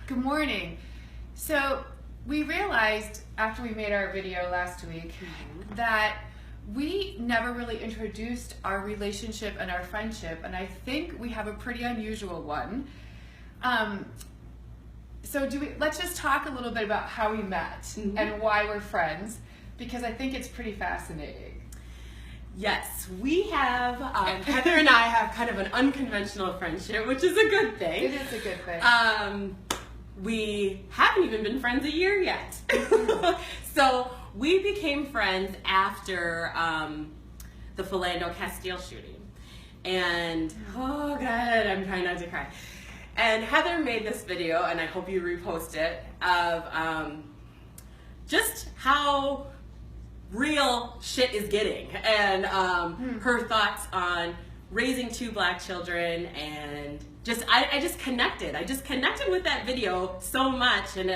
Good morning. So we realized after we made our video last week that we never really introduced our relationship and our friendship, and I think we have a pretty unusual one. Let's just talk a little bit about how we met and why we're friends, because I think it's pretty fascinating. Yes, we have, Heather and I have kind of an unconventional friendship, which is a good thing. It is a good thing. We haven't even been friends a year yet. So we became friends after the Philando Castile shooting. And, oh God, I'm trying not to cry. And Heather made this video, and I hope you repost it, of just how real shit is getting, and her thoughts on raising 2 black children, and I just connected with that video so much, and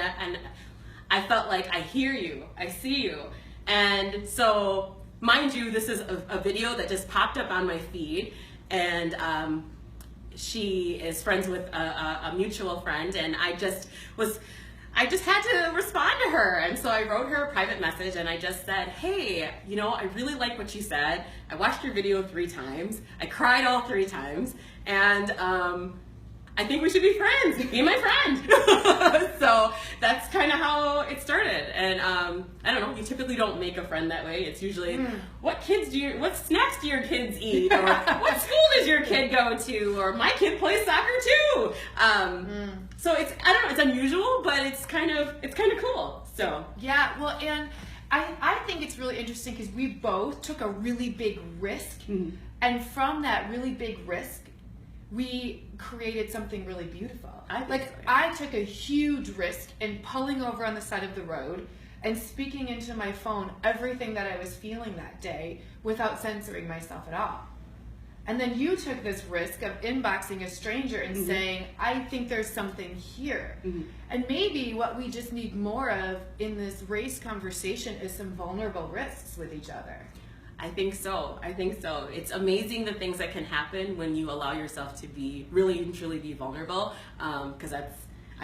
I felt like I hear you, I see you. And so, mind you, this is a video that just popped up on my feed, and she is friends with a mutual friend, and I just had to respond to her, and so I wrote her a private message, and I just said, hey, I really like what you said. I watched your video 3 times. I cried all 3 times, and I think we should be friends. Be my friend. So that's kind of how it started, and I don't know, you typically don't make a friend that way. It's usually, what snacks do your kids eat, or what school does your kid go to, or my kid plays soccer too. So I don't know, it's unusual, but it's kind of cool. So yeah, well, and I think it's really interesting because we both took a really big risk, and from that really big risk, we created something really beautiful. I took a huge risk in pulling over on the side of the road and speaking into my phone everything that I was feeling that day without censoring myself at all. And then you took this risk of inboxing a stranger and saying, I think there's something here. And maybe what we just need more of in this race conversation is some vulnerable risks with each other. I think so. It's amazing the things that can happen when you allow yourself to be really and truly be vulnerable. Because I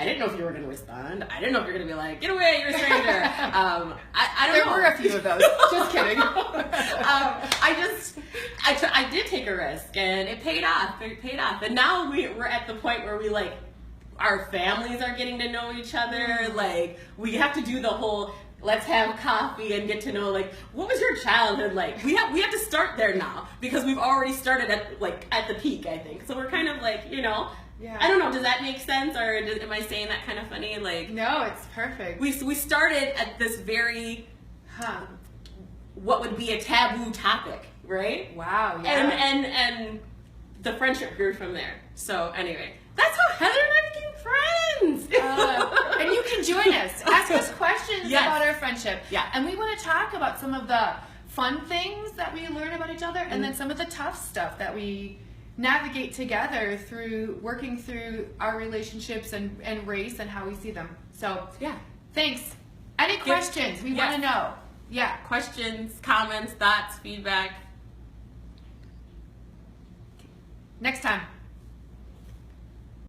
didn't know if you were going to respond. I didn't know if you were going to be like, get away, you're a stranger. I don't know. There were a few of those. Just kidding. I did take a risk, and it paid off. And now we're at the point where our families are getting to know each other. Like, we have to do the whole, let's have coffee and get to know, what was your childhood like? We have to start there now, because we've already started at the peak, I think. So we're kind of yeah. I don't know, does that make sense, or am I saying that kind of funny? No, it's perfect. We started at this very, what would be a taboo topic, right? Wow, yeah. And the friendship grew from there. So anyway, that's how Heather and I became friends. And you can join us. Ask us questions about our friendship. Yeah. And we want to talk about some of the fun things that we learn about each other, and then some of the tough stuff that we navigate together through working through our relationships and race and how we see them. So yeah. Thanks. Any questions? We want to know. Yeah. Questions, comments, thoughts, feedback. Next time.